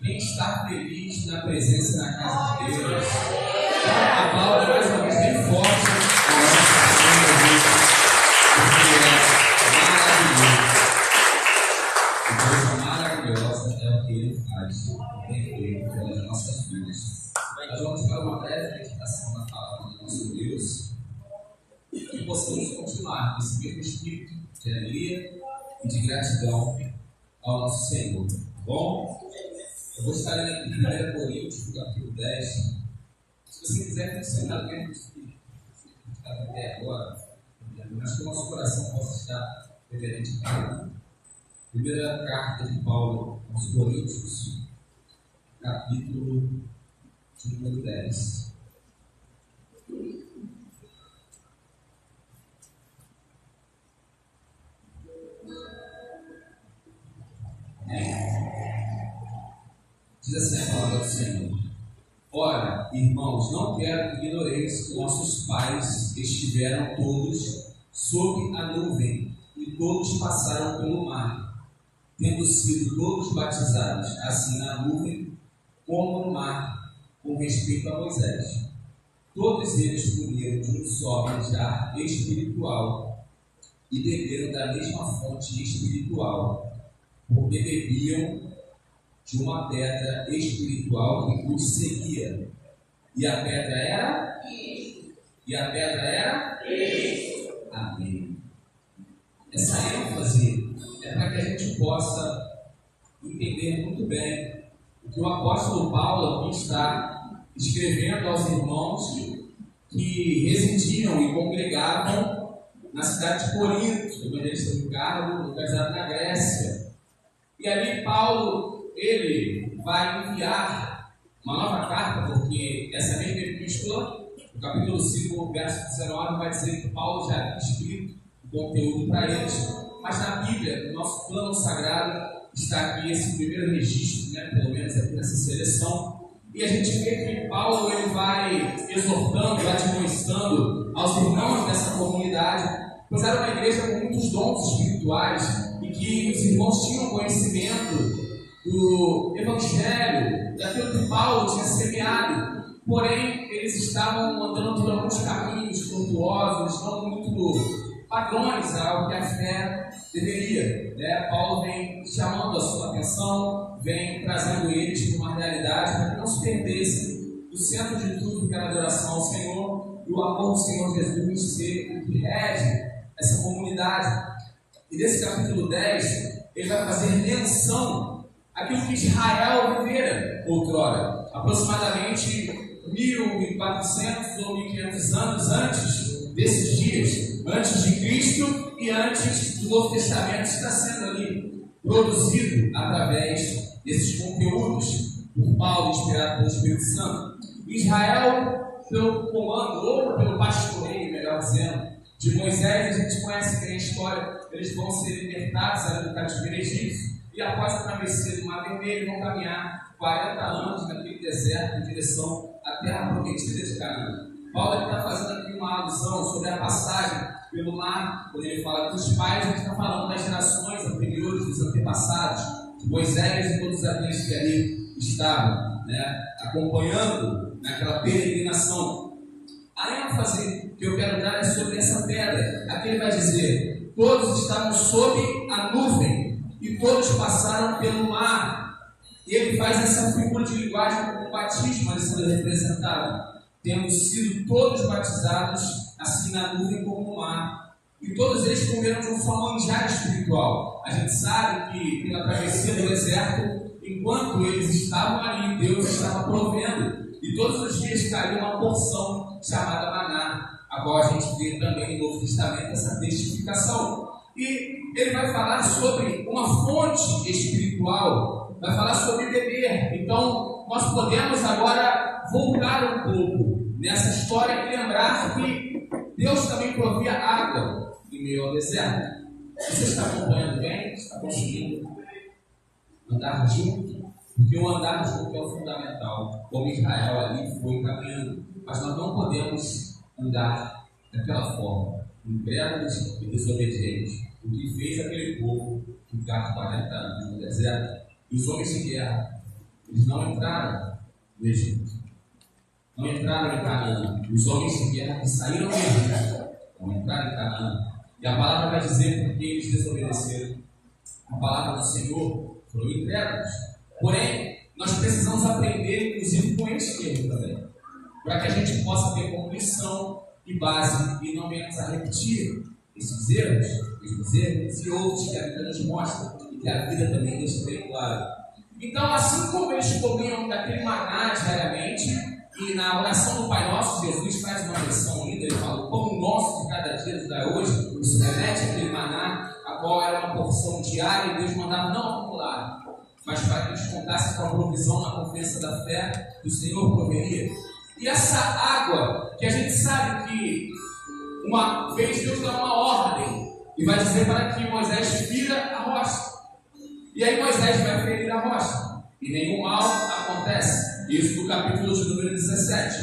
Quem está feliz na presença na casa de Deus? A palavra mais uma vez bem forte. Coisa maravilhosa é o que Ele faz, tem feito pelas nossas vidas. Nós vamos para uma breve meditação na palavra do nosso Deus e possamos continuar nesse mesmo espírito de alegria e de gratidão ao nosso Senhor. Tá bom? Eu vou estar lendo aqui em 1 Coríntios, capítulo 10. Se você quiser funcionar dentro que está até agora, mas que o nosso coração possa estar reverente a Deus. Primeira carta de Paulo aos Coríntios, capítulo número 10. Diz assim a palavra do Senhor: Ora, irmãos, não quero que ignoreis que nossos pais estiveram todos sob a nuvem e todos passaram pelo mar, tendo sido todos batizados, assim na nuvem como no mar, com respeito a Moisés. Todos eles comeram de um só manjar espiritual e beberam da mesma fonte espiritual, porque bebiam de uma pedra espiritual que os seguia. E a pedra era? E a pedra era? Amém. Essa ênfase é para que a gente possa entender muito bem o que o apóstolo Paulo aqui está escrevendo aos irmãos que residiam e congregavam na cidade de Corinto, no evangelista Ricardo, localizado na Grécia. E ali Paulo, ele vai enviar uma nova carta, porque essa mesma epístola, no capítulo 5, verso 19, vai dizer que Paulo já havia escrito o conteúdo para eles, mas na Bíblia, no nosso plano sagrado, está aqui esse primeiro registro, pelo menos aqui nessa seleção, e a gente vê que Paulo ele vai exortando, vai admoestando aos irmãos dessa comunidade, pois era uma igreja com muitos dons espirituais e que os irmãos tinham conhecimento do Evangelho, daquilo que Paulo tinha semeado, porém eles estavam andando por alguns caminhos tortuosos, não muito padrões ao que a fé deveria. Paulo vem chamando a sua atenção, vem trazendo eles para uma realidade para que não se perdessem do centro de tudo, que era a adoração ao Senhor e o amor do Senhor Jesus ser o que rege essa comunidade. E nesse capítulo 10, ele vai fazer menção àquilo que Israel vivera outrora, aproximadamente 1.400 ou 1.500 anos antes desses dias, antes de Cristo e antes do Novo Testamento, está sendo ali produzido através desses conteúdos por Paulo, inspirado pelo Espírito Santo. Israel, pelo comando, ou pelo pastoreio, melhor dizendo, de Moisés, a gente conhece bem a história, eles vão ser libertados do cativeiro egípcio e após a travessia do Mar Vermelho vão caminhar 40 anos naquele deserto em direção à terra prometida de Canaã. Paulo está fazendo aqui uma alusão sobre a passagem pelo mar, quando ele fala dos pais, a gente está falando das gerações anteriores, dos antepassados, de Moisés e todos aqueles que ali estavam, acompanhando naquela peregrinação. A ênfase que eu quero dar é sobre essa pedra. Aqui ele vai dizer: todos estavam sob a nuvem e todos passaram pelo mar. E ele faz essa figura de linguagem como o batismo ali sendo representado, tendo sido todos batizados assim na nuvem como no mar. E todos eles comeram de um manjar espiritual. A gente sabe que pela travessia do deserto, enquanto eles estavam ali, Deus estava provendo. E todos os dias caía uma porção chamada maná, a qual a gente vê também no Novo Testamento essa testificação. E ele vai falar sobre uma fonte espiritual, vai falar sobre beber. Então, nós podemos agora voltar um pouco nessa história e lembrar que Deus também provia água em meio ao deserto. Você está acompanhando bem? Está conseguindo andar junto? Porque o andar junto é o fundamental, como Israel ali foi caminhando. Mas nós não podemos andar daquela forma, incrédulos e desobedientes, o que fez aquele povo ficar 40 anos no deserto. E os homens de guerra, Eles não entraram no Egito. Não entraram em Canaã. Os homens de guerra que saíram do Egito não entraram em Canaã. E a palavra vai dizer porque eles desobedeceram. A palavra do Senhor foram incrédulos. Porém, nós precisamos aprender, inclusive, com este erro também, para que a gente possa ter como lição e base e não venhamos a repetir esses erros e outros que a Bíblia nos mostra e que a vida também deixa bem claro. Então, assim como eles comiam daquele maná diariamente, e na oração do Pai Nosso, Jesus faz uma menção ainda, ele fala: o pão nosso de cada dia nos dá hoje. Isso remete àquele maná, a qual era uma porção diária, e Deus mandava não acumular, mas para que eles contassem com a provisão na confiança da fé que o Senhor proveria. E essa água, que a gente sabe que uma vez Deus dá uma ordem e vai dizer para que Moisés fira a rocha. E aí Moisés vai ferir a rocha e nenhum mal acontece. Isso no capítulo de número 17.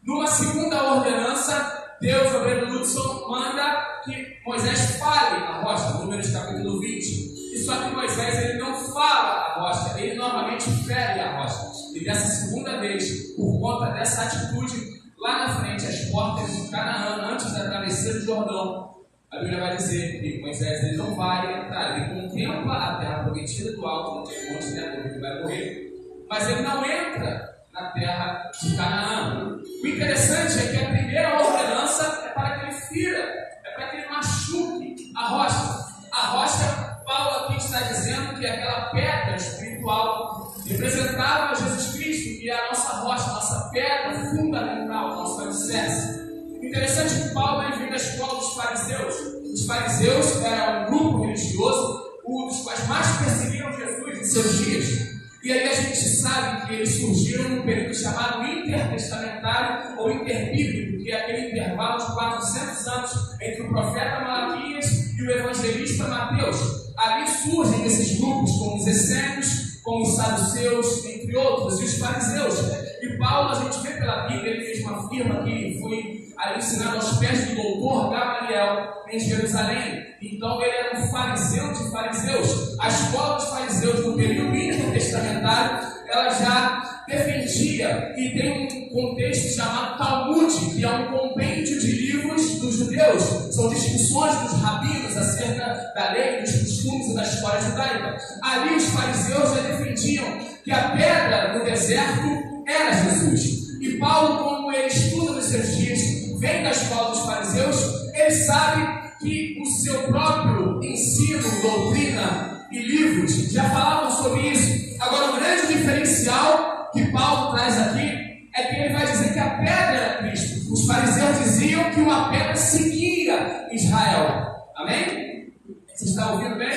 Numa segunda ordenança, Deus, o obreiro Lúcio, manda que Moisés fale a rocha, Números capítulo 20. E só que Moisés ele não fala a rocha, ele normalmente fere a rocha. E dessa segunda vez, por conta dessa atitude, lá na frente, às portas de Canaã, antes da travessia do Jordão, a Bíblia vai dizer que Moisés ele não vai entrar, ele contempla a terra prometida do alto, onde ele vai morrer, mas ele não entra na terra de Canaã. O interessante é que a primeira ordenança é para que ele fira, é para que ele machuque a rocha. A rocha, Paulo aqui está dizendo que aquela pedra espiritual representava Jesus Cristo, que é a nossa rocha, a nossa pedra fundamental, nosso alicerce. Interessante que Paulo vem da escola dos fariseus. Os fariseus eram um grupo religioso, um dos quais mais perseguiram Jesus em seus dias. E aí a gente sabe que eles surgiram num período chamado intertestamentário ou interbíblico, que é aquele intervalo de 400 anos entre o profeta Malaquias e o evangelista Mateus. Ali surgem esses grupos, como os essênios, como os saduceus, entre outros, e os fariseus. E Paulo, a gente vê pela Bíblia, ele mesmo afirma que foi ali ensinado aos pés do doutor Gamaliel em Jerusalém. Então ele era um fariseu de fariseus. A escola dos fariseus no período intertestamentário, ela já defendia, e tem um contexto chamado Talmud, que é um compêndio de livros dos judeus. São discussões dos rabinos acerca da lei, dos costumes e da história judaica. Ali os fariseus já defendiam que a pedra no deserto era Jesus. E Paulo, como ele estuda nos seus dias, vem da escola dos fariseus, ele sabe que o seu próprio ensino, doutrina e livros já falavam sobre isso. Agora, o grande diferencial que Paulo traz aqui é que ele vai dizer que a pedra era Cristo. Os fariseus diziam que uma pedra seguia Israel. Amém? Você está ouvindo bem?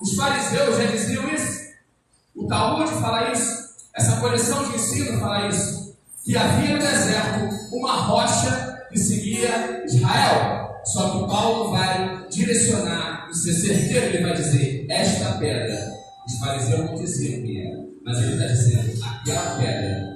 Os fariseus já diziam isso. O Talmud fala isso. Essa coleção de ensino fala isso. Que havia no deserto uma rocha que seguia Israel. Só que Paulo vai direcionar, e ser certeiro, ele vai dizer: esta pedra. Os fariseus não diziam quem era, mas ele está dizendo: aquela pedra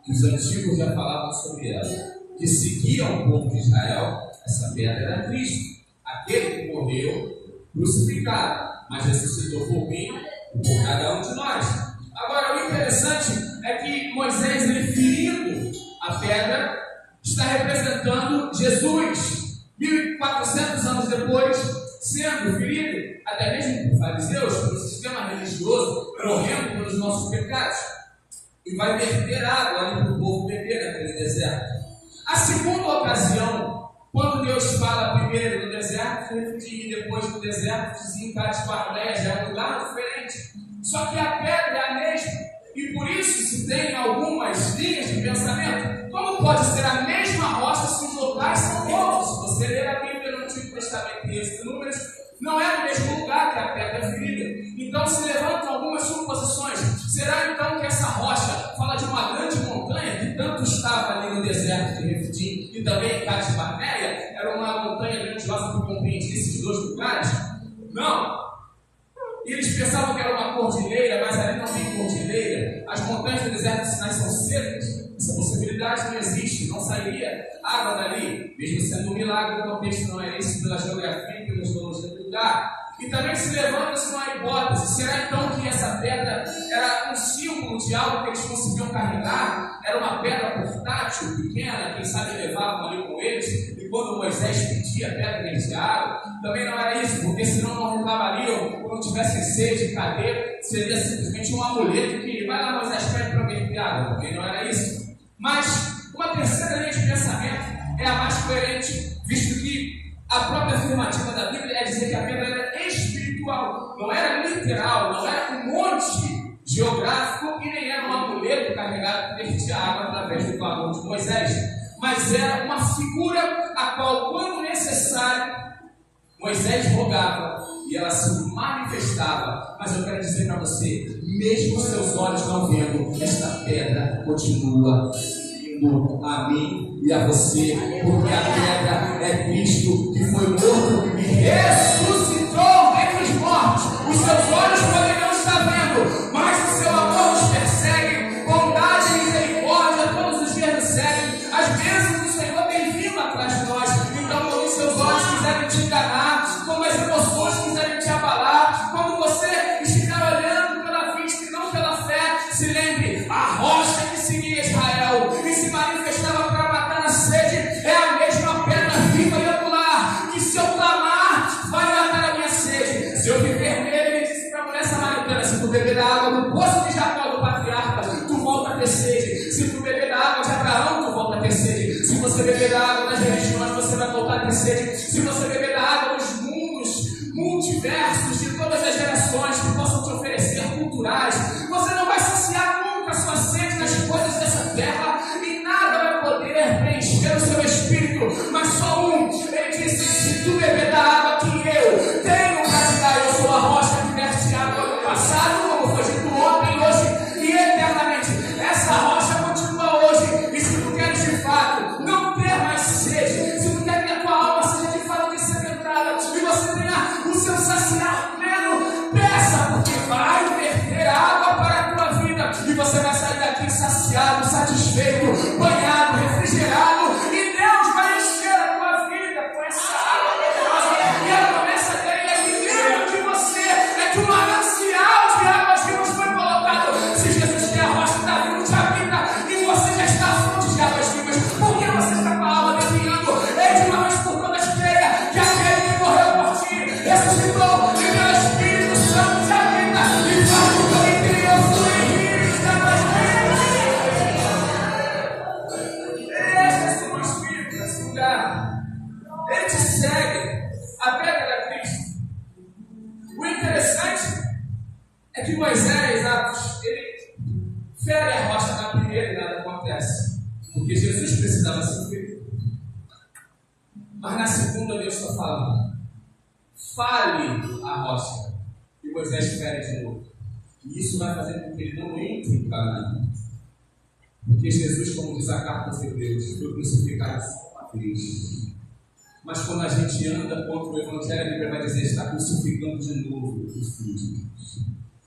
que os antigos já falavam sobre ela, que seguia o povo de Israel, essa pedra era Cristo, aquele que morreu crucificado, mas ressuscitou por mim e por cada um de nós. Agora, o interessante é que Moisés, ele ferindo a pedra, está representando Jesus. 1400 anos depois, sendo ferido, até mesmo por fariseus, pelo sistema religioso, morrendo pelos nossos pecados, e vai verter água ali para o povo beber naquele deserto. A segunda ocasião, quando Deus fala primeiro no deserto, e depois no deserto, dizia em Cades Barneia, já é um lugar diferente. Só que a pedra é a mesma, e por isso se tem algumas linhas de pensamento. Como pode ser a mesma rocha se os locais são novos? Se você ler a Bíblia no Antigo Testamento e esses números, não é no mesmo lugar que a pedra ferida. Então se levantam algumas suposições. Será então que essa rocha fala de uma grande montanha que tanto estava ali no deserto de Refidim e também em Cades Barneia? Era uma montanha grandiosa que compreendia esses dois lugares? Não. E eles pensavam que era uma cordilheira, mas ali não tem cordilheira. As montanhas do deserto de Sinai são secas. Essa possibilidade não existe, não sairia água dali, mesmo sendo um milagre. O contexto não é esse pela geografia e pela geologia do lugar. E também se levanta-se uma hipótese: será então que essa pedra era um símbolo de algo que eles conseguiam carregar, era uma pedra portátil, pequena, quem sabe levavam ali com eles, e quando Moisés pedia pedra de água, também não era isso, porque senão não reclamariam, quando tivessem sede, cadê, seria simplesmente um amuleto que vai lá Moisés pede para beber água, também não era isso. Mas uma terceira linha de pensamento é a mais coerente, visto que a própria afirmativa da Bíblia é dizer que a pedra era espiritual, não era literal, não era um monte geográfico e nem era um amuleto carregado que vertia água através do clamor de Moisés, mas era uma figura a qual, quando necessário, Moisés rogava e ela se manifestava. Mas eu quero dizer para você, mesmo seus olhos não vendo, esta pedra continua indo a mim e a você, porque a pedra é Cristo, que foi morto e ressuscitou dentre os mortos. Os seus olhos poderiam estar vendo, mas o seu amor nos persegue, bondade e misericórdia todos os dias nos seguem. As bênçãos do Senhor têm vindo atrás de nós. Então, quando os seus olhos quiserem te enganar, quando as emoções quiserem te abalar, quando você estiver olhando pela vista e não pela fé, se lembre, a rocha que seguia Israel e se manifestava para matar a sede é a mesma pedra viva e ocular, que se eu clamar, vai matar a minha sede. Se eu viver nele, ele disse para a mulher samaritana, se tu beber da água do poço de Jacó, do patriarca, tu volta a ter sede. Se tu beber da água de Abraão, tu volta a ter sede. Se você beber da água das religiões, você vai voltar a ter sede. Se você beber da água dos mundos, multiversos, de todas as gerações que possam te oferecer culturais, você não vai saciar nunca a sua sede nas coisas dessa terra e nada vai poder preencher o seu espírito, mas só um. Ele disse, se tu beber da água que eu tenho para te dar, eu sou a rocha que verte água no passado, como foi dito ontem, hoje e eternamente. Essa rocha continua hoje, e se tu queres de fato não ter mais sede, se tu quer que a tua alma seja de fato descedentada e você tenha o seu saciar pleno, peça, porque vai verter água para a tua vida e você vai sair daqui saciado, satisfeito, banhado, refrigerado, e Deus vai encher a tua vida com essa água poderosa, e a promessa dele é que dentro de você é que um manancial de águas vivas foi colocado. Se Jesus, que é a rocha da vida, te habita e você já está à fonte de águas vivas, por que você está com a alma definhando? É de uma vez por todas creia que aquele que morreu por ti ressuscitou e pelo Espírito Santo te habita e faz com que o teu interior flui rios de águas vivas. Esse é o Espírito nesse lugar. Ele te segue. A pedra é Cristo. O interessante é que Moisés, ele fere a rocha na primeira e nada acontece, porque Jesus precisava ser feito. Mas na segunda Deus está falando, fale a rocha, e Moisés fere de novo. E isso vai fazer com que ele não entre em Canaã, porque Jesus, como diz a carta aos Hebreus, foi crucificado só uma vez. Mas quando a gente anda contra o Evangelho, a Bíblia vai dizer, está crucificando de novo o Filho de Deus.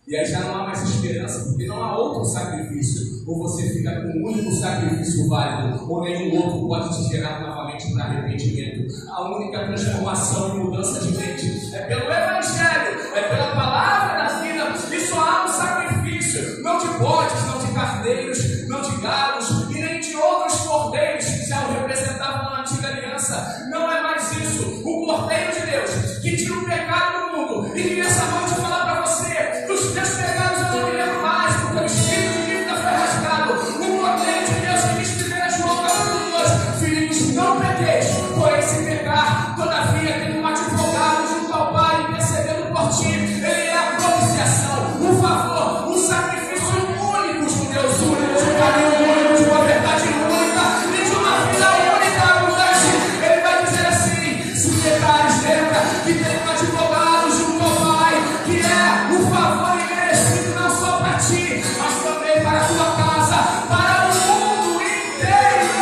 E aí já não há mais esperança, porque não há outro sacrifício. Ou você fica com um único sacrifício válido, ou nenhum outro pode te gerar novamente para arrependimento. A única transformação e mudança de mente é pelo Evangelho, é pela palavra da vida. E só há um sacrifício, não de bodes, não de cardeiros, não de galos, e nem de outros cordeiros que já o representavam na antiga aliança. Não é mais isso. O Cordeiro de Deus, que tira o pecado do mundo, e que nessa noite fala para você, dos teus pecados eu não me lembro mais, porque o espírito de dívida foi rasgado. O Cordeiro de Deus que diz primeiro João capítulo 2, filhos, não pequeis, porém se pecar, todavia tem um advogado junto ao Pai intercedendo por ti. Ele é a propiciação, o favor, o sacrifício único de um Deus único, de um caminho único, de uma verdade única e de uma vida única abundante. Ele vai dizer assim, se pecares, lembra que tem um advogado junto ao Pai, que é o favor imerecido não só para ti, mas também para a tua casa, para o mundo inteiro.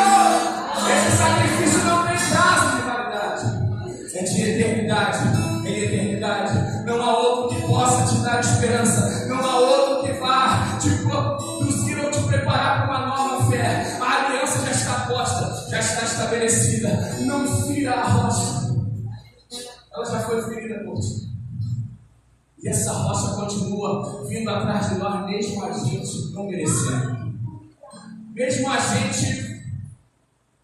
Esse sacrifício não tem prazo de validade, é de eternidade em eternidade. Não há outro que possa te dar esperança, não há outro que vá te produzir ou te preparar para uma nova fé. A aliança já está posta, já está estabelecida. Não fira a rocha, ela já foi ferida por ti. E essa rocha continua Senhor vindo atrás de nós, mesmo a gente não merecendo. Mesmo a gente,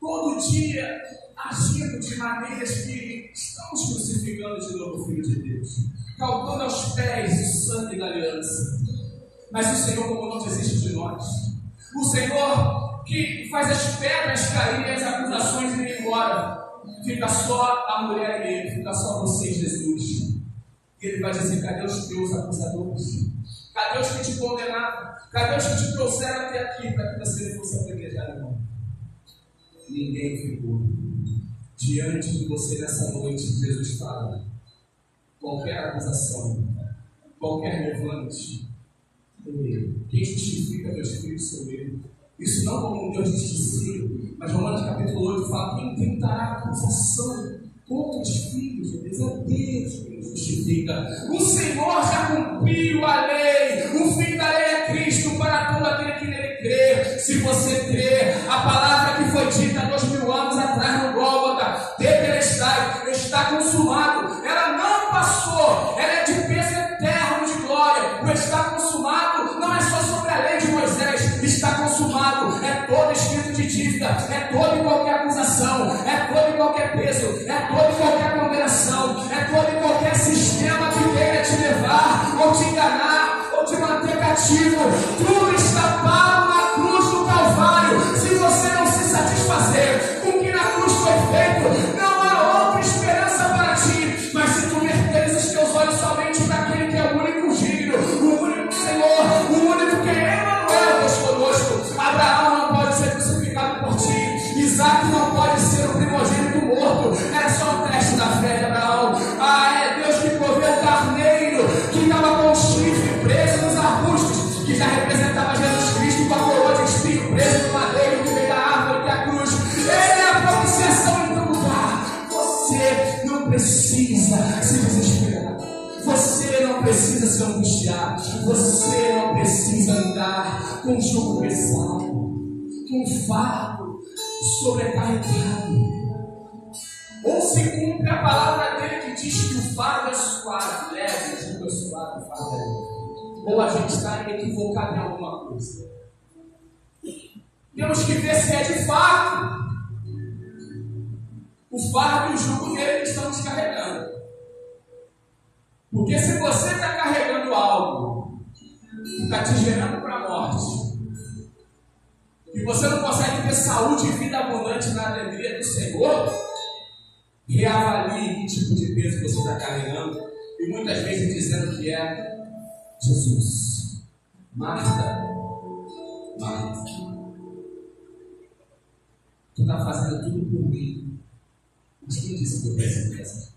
todo dia, agindo de maneiras que estamos crucificando de novo o Filho de Deus, calcando aos pés o sangue da aliança. Mas o Senhor, como não desiste de nós, o Senhor que faz as pedras caírem, as acusações irem embora, fica só a mulher e ele, fica só você e Jesus. E ele vai dizer: cadê os teus acusadores? Cadê os que te condenaram? Cadê os que te trouxeram até aqui para que você não fosse apedrejado, irmão? Ninguém ficou. Diante de você nessa noite, Jesus fala: qualquer acusação, qualquer levante, quem justifica meus filhos sou eu. Isso não como um Deus justiceiro, mas Romanos capítulo 8 fala: quem tentará acusação contra os filhos de Deus? É Deus que nos justifica. O Senhor já cumpriu a lei. O fim da lei é Cristo para todo aquele que nele crê. Se você crê, a palavra que foi dita 2000 anos atrás no Gólgota, Tetelestai, está consumado. Ela não passou, ela é de peso eterno de glória. O está consumado não é só sobre a lei de Moisés, está consumado é todo escrito de dívida, é toda e qualquer acusação, é todo e qualquer peso, é toda e qualquer condenação, é todo e qualquer sistema que queira te levar, ou te enganar, ou te manter cativo. Tudo está pago na cruz do Calvário. Se você não se satisfazer com o que na cruz foi feito, não há outra esperança para ti. Mas se tu verteres os teus olhos somente para aquele que é o único digno, o único Senhor, o único que é Emmanuel, Deus conosco. Abraão não pode ser crucificado por ti, Isaac não pode ser o primogênito morto. Era só o teste da fé de Abraão. É Deus que proveu o carneiro que estava com o chifre preso nos arbustos, que já representava Jesus Cristo com a coroa de espinho preso no madeiro que veio da árvore, que é a cruz. Ele é a propiciação em teu lugar. Você não precisa se desesperar. Você não precisa se angustiar. Você não precisa andar com jugo pesado, com fardo sobrecarregado. Ou se cumpre a palavra dele que diz que o fardo é suave, leve, o jugo é suave, o fardo é leve. Ou a gente está equivocado em alguma coisa. Temos que ver se é de fato o fardo e o jugo dele que estamos carregando. Porque se você está carregando algo que está te gerando para a morte, e você não consegue ter saúde e vida abundante na alegria do Senhor, reavalie que tipo de peso você está carregando, e muitas vezes dizendo que é Jesus. Marta, tu está fazendo tudo por mim, mas quem disse que eu preciso dessas coisas?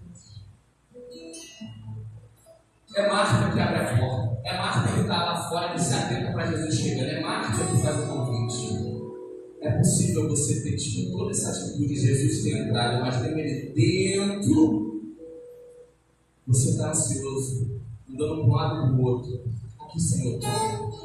É Marta que abre a porta, é Marta que está lá fora e se atenta para Jesus chegando, é Marta que faz o convite. É possível você ter tido toda essa atitude de Jesus ter entrado, mas ter dentro, você está ansioso, andando para um lado e para o outro. Aqui, Senhor,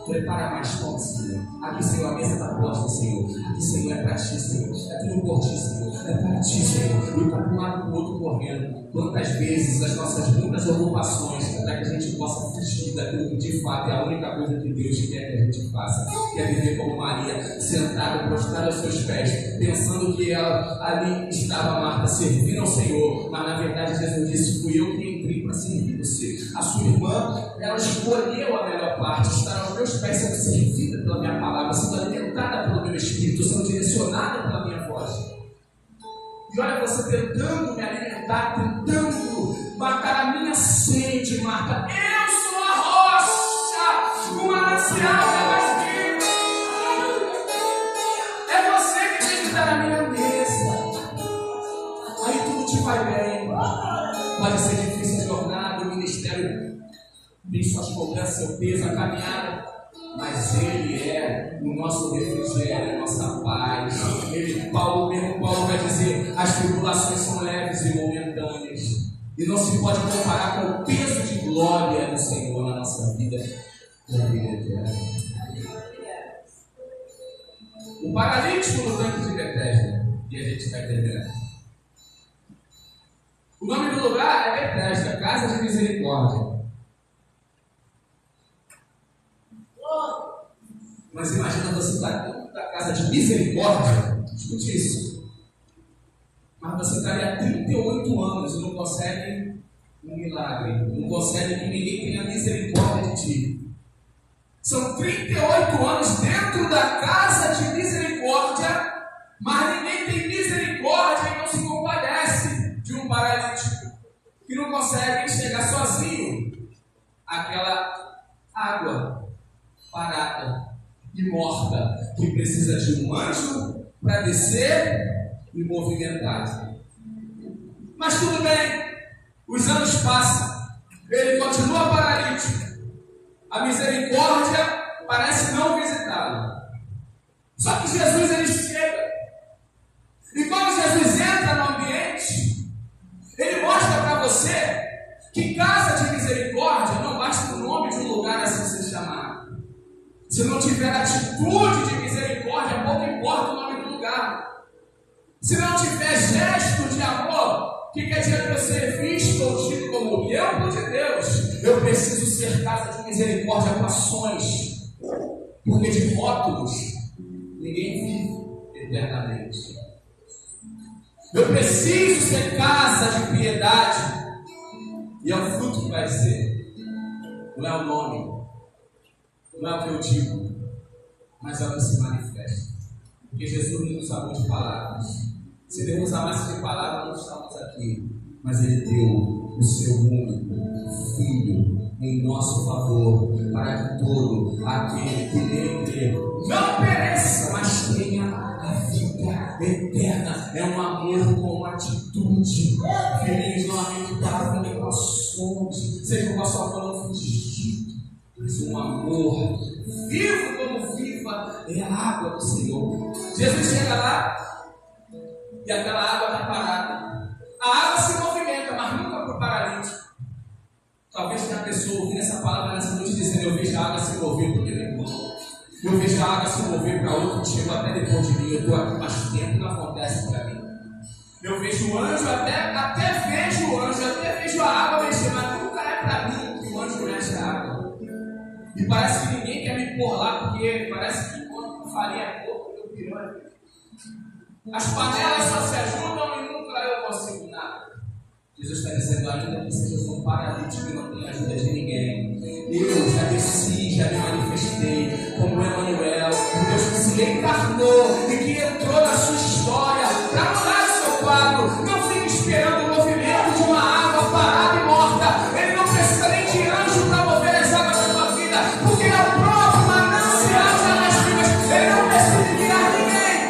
prepara mais pão, Senhor. Aqui, Senhor, a mesa está posta, Senhor. Aqui, Senhor, é para ti, Senhor. É tudo por ti, Senhor. É para ti, Senhor. E está para um lado e para o outro correndo. Quantas vezes as nossas muitas ocupações, para que a gente possa fugir daquilo que de fato é a única coisa que Deus quer que a gente faça, que é viver como Maria, sentada, prostrada aos seus pés, pensando que ela ali estava, Marta, servindo ao Senhor, mas na verdade Jesus disse: fui eu que entrei para servir você. A sua irmã, ela escolheu a melhor parte, estar aos meus pés, sendo servida pela minha palavra, sendo alimentada pelo meu espírito, sendo direcionada pela minha voz. E olha, você tentando me alimentar, tentando matar a minha sede, Marta. Eu sou a rocha, o manancial é mais vivo. É você que tem que estar na minha mesa. Aí tudo te vai bem. Pode ser difícil a jornada, o ministério tem suas cobranças, seu peso, a caminhada, mas Ele é o nosso refrigério, a nossa paz. Mesmo Paulo vai dizer: as tribulações são leves e momentâneas, e não se pode comparar com o peso de glória do Senhor na nossa vida, na vida eterna. O paralítico no tanque de Betesda, e a gente vai terminar. O nome do lugar é Betesda, Casa de Misericórdia. Mas imagina você estar dentro da casa de misericórdia. Escute isso. Mas você está ali há 38 anos e não consegue um milagre. Não consegue que ninguém tenha misericórdia de ti. São 38 anos dentro da casa de misericórdia, mas ninguém tem misericórdia e não se compadece de um paralítico que não consegue chegar sozinho àquela água parada e morta, que precisa de um anjo para descer e movimentar. Mas tudo bem, os anos passam, ele continua paralítico, a misericórdia parece não visitá-lo. Só que Jesus ele chega, e quando Jesus entra no ambiente, ele mostra para você que casa de misericórdia não basta o nome de um lugar assim se chamar. Se não tiver atitude de misericórdia, pouco importa o nome do lugar. Se não tiver gesto de amor, o que quer dizer para ser visto ou tido como templo de Deus? Eu preciso ser casa de misericórdia com ações, porque de rótulos ninguém vive eternamente. Eu preciso ser casa de piedade, e é o fruto que vai ser, não é o nome, não é o que eu digo, mas é o que se manifesta. Porque Jesus não nos amou de palavras. Se Deus nos amasse de palavras, não estamos aqui. Mas Ele deu o seu único Filho em nosso favor, para que todo aquele que nele não pereça, mas tenha a vida eterna. É um amor com atitude. Filhinhos normalmente param com ações, seja com a sua mão fingido, mas um amor vivo como viva é a água do Senhor. Jesus chega lá e aquela água está parada. A água se movimenta, mas nunca para o paralítico. Talvez tenha a pessoa ouvindo essa palavra nessa noite dizendo: eu vejo a água se mover porque meu irmão. Eu vejo a água se mover para outro que chegou até depois de mim. Eu estou aqui mais tempo e não acontece para mim. Eu vejo o anjo, até vejo o anjo, até vejo a água mexer, mas nunca é para mim que o anjo mexe a água. E parece que ninguém quer me pôr lá, porque parece que quando farinha é pouco, eu pirou. As panelas só se ajudam e nunca eu consigo nada. Jesus está dizendo: ainda que seja um paralítico e não tem ajuda de ninguém, eu já desci, já me manifestei como Emanuel, o Deus que se encarnou e que entrou na sua história para mudar o seu quadro. Não fique esperando o movimento de uma água parada e morta. Ele não precisa nem de anjo para mover as águas da sua vida, porque é o próprio manancial de águas vivas. Ele não precisa de virar ninguém.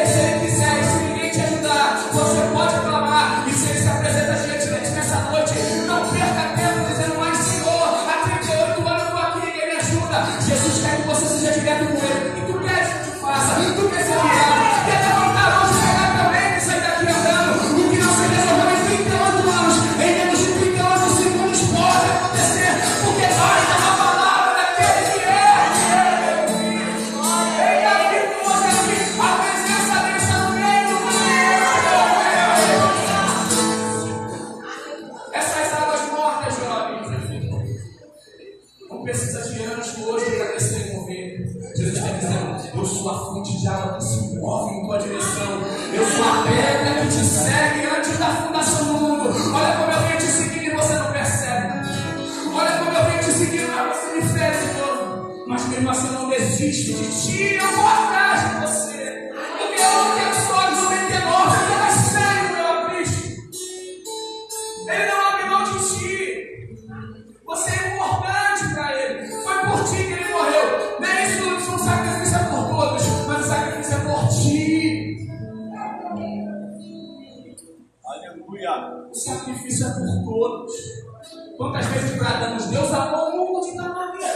Se ele quiser, e se ninguém te ajudar, você pode clamar. E se ele se apresenta diante de ti nessa noite, não perca tempo dizendo: mas Senhor, há 38 anos eu estou aqui, ninguém me ajuda. Jesus quer que você seja direto com ele. O que tu queres que eu te faça? Tu quer ser guiado? Quer levantar a mão, chegar também e sair daqui andando? O que não se resolveu em 38 anos, em menos de 38 segundos pode acontecer, porque nós temos a palavra daquele que é. Ele aqui com você aqui, a presença dele está no meio do mundo. Essas águas mortas, jovens, não precisa de anjo hoje para descer e mover. Jesus está dizendo: eu sou a fonte de água que se move em tua direção. Eu sou a pedra que te segue antes da fundação do mundo. Olha como eu venho te seguindo e você não percebe. Olha como eu venho te seguindo, mas você me fere de novo. Mas mesmo assim eu não desisto de ti. Eu vou atrás de você. Porque eu não quero só 99. Eu quero sério, meu Cristo. Ele não abre mão de ti. Você é importante para ele. Foi por ti que ele morreu. Não é isso, não é um sacrifício por todos, mas o sacrifício é por ti. Aleluia. O sacrifício é por todos. Quantas vezes bradamos: Deus amou o mundo de tal maneira.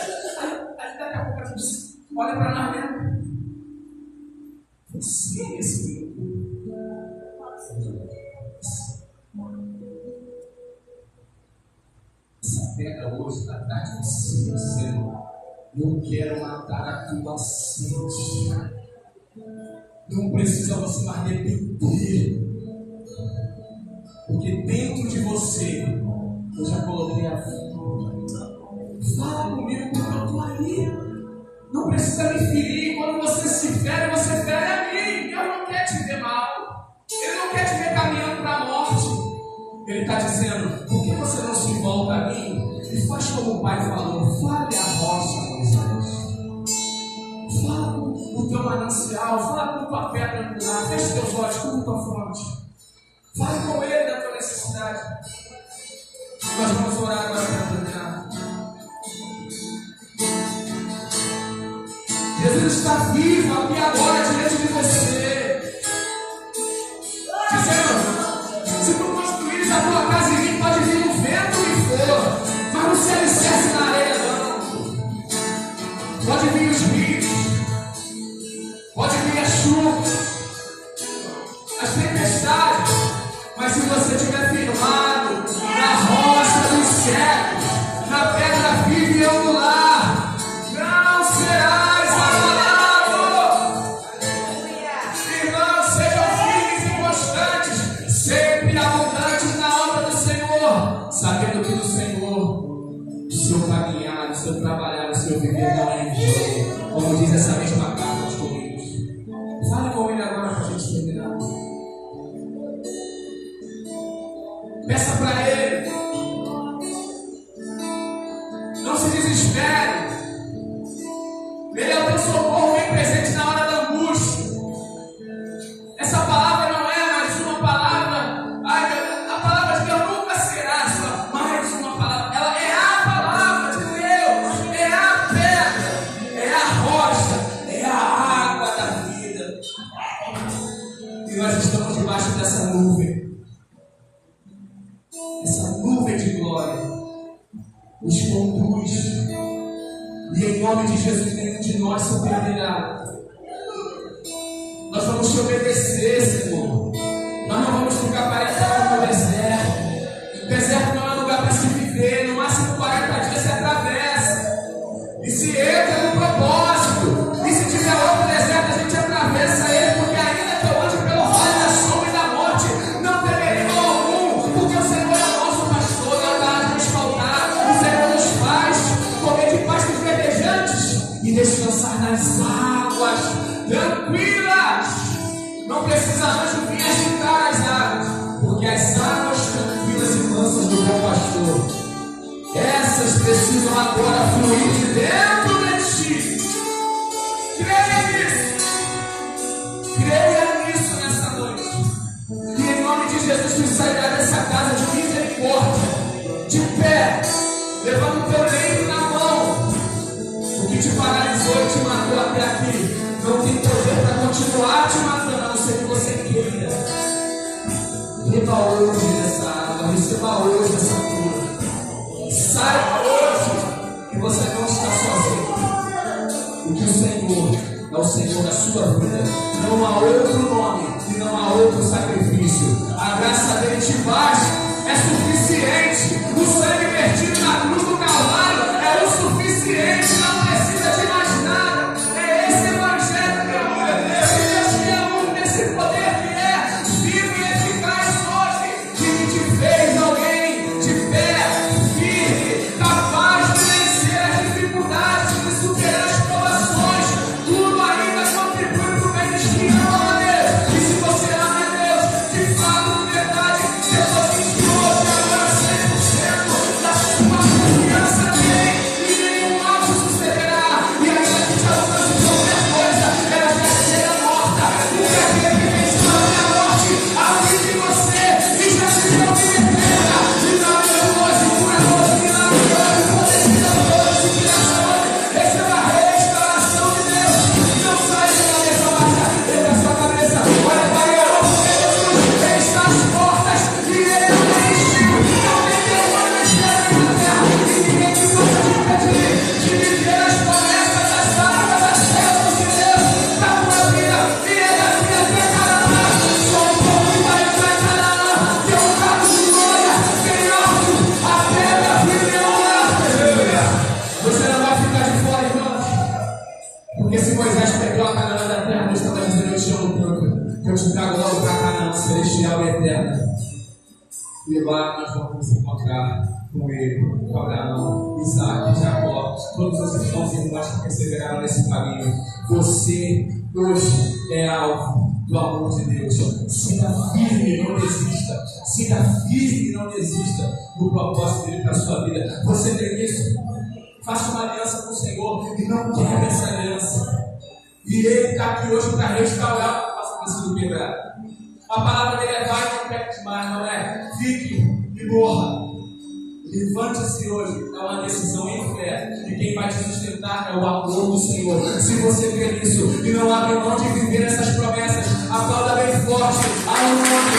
Aí daqui a pouco a gente olha para nós mesmo. Você é esse mundo. Essa pedra hoje está atrás de você, Senhor. Eu quero matar a tua sede. Não precisa você mais depender, porque dentro de você eu já coloquei a vida. Fala comigo quando eu estou ali. Não precisa me ferir. Quando você se fere a mim. Deus não quer te ver mal. Ele não quer te ver caminhando para a morte. Ele está dizendo: por que você não se volta a mim e faz como o Pai falou? Fale a rocha, Moisés. Fala com o teu manancial, fala com tua pedra angular, feche teus olhos, com tua fonte. Fale com ele da tua necessidade. Nós vamos orar agora para terminar. Jesus está vivo aqui agora diante de você, dizendo: se tu construires a tua casa em mim, pode vir o vento e for, mas não se alicerce na areia, não. Pode vir os rios, pode vir a chuva, as tempestades, mas se você estiver firmado na rocha dos céus, na pedra viva e angular, não serás abalado. Irmãos, sejam firmes e constantes, sempre abundantes na obra do Senhor, sabendo que no Senhor o seu caminhar, o seu trabalhar, o seu viver não é em vão, como diz essa mesma carta aos Coríntios. Fale com ele agora para a gente terminar. Peça para ele. Não se desespere. Ele é o teu socorro bem presente na hora da angústia. Essa palavra não é mais uma palavra. A palavra de Deus nunca será só mais uma palavra. Ela é a palavra de Deus. É a pedra. É a rocha. É a água da vida. E nós estamos debaixo dessa nuvem. Essa nuvem de glória nos conduz. E em nome de Jesus, nenhum de nós se perderá. Nós vamos te obedecer, Senhor. Nós não vamos ficar parecidos no deserto. O deserto não é lugar para se viver. No máximo 40 dias se atravessa. E se entra no propósito. E se tiver outro deserto, a gente atravessa ele. Porque ainda que eu ande pelo vale da sombra e da morte, não temerei mal algum. Porque o Senhor é o nosso pastor. Nada há de nos faltar. O Senhor nos faz comer de pastos verdejantes e descansar nas águas tranquilas. Não precisa anjo vir agitar as águas, porque as águas tranquilas e mansas do bom pastor, essas precisam agora fluir de dentro de ti. Creia nisso nessa noite. E em nome de Jesus tu sairá dessa casa de misericórdia, de pé, levando o teu leito na mão. O que te paralisou e te matou até aqui não tem poder para continuar te matando, a não ser que você queira. Beba hoje dessa água, receba hoje essa cura. Saiba hoje que você não está sozinho. E que o Senhor é o Senhor da sua vida. Não há outro nome e não há outro sacrifício. A graça dele te basta, é suficiente. O sangue vertido na cruz do Calvário é o suficiente. Não precisa de mais nada. É esse evangelho, meu Deus. Esse Deus que é único, esse poder que é vivo e eficaz hoje, que te fez alguém de pé, firme, capaz de vencer as dificuldades, de superar as provações. Tudo ainda contribui para o bem dos que amam a Deus. E se você ama a Deus, de fato, de verdade, Deus inspirou agora 100% da sua confiança nele. E nenhum mal te sucederá. E ainda que te alcance qualquer coisa, ela já será morta. Porque aquele que venceu a morte, habita em você e já se deu vida eterna. E não é hoje, curador, milagre, poder de Deus, inspiração. Receba a restauração de Deus. Não sai da cabeça baixa, entra a sua cabeça. Olha para ele, ele está às portas e ele não desistiu. Não tem demônio na terra e ninguém que possa te impedir de viver as promessas das águas das terras de Deus na tua vida. E ele assim declarará: só um pouco e vai entrar em Canaã, que é um carro de glória, bem alto, a pedra viva e angular. Você não vai ficar de fora, irmãos. Porque se Moisés perdeu a Canaã da terra, Deus estava dizendo: eu te amo tanto, que eu te trago logo para Canaã celestial e eterna. E lá nós vamos nos encontrar. com ele, com Abraão, Isaac, Jacó, todos os irmãos e irmãs que perseveraram nesse caminho. Você hoje é alvo do amor de Deus. Siga firme, não desista. Siga firme, não desista no propósito dele para a sua vida. Você tem isso? Faça uma aliança com o Senhor e não quebre essa aliança. E ele está aqui hoje para restaurar o que passa ter sido quebrado. A palavra dele é: vai, não peque demais, não é? Fique e morra. Levante-se hoje, é uma decisão em fé. E quem vai te sustentar é o amor do Senhor. Se você crê nisso e não abre mão de viver essas promessas, aplauda bem forte ao nome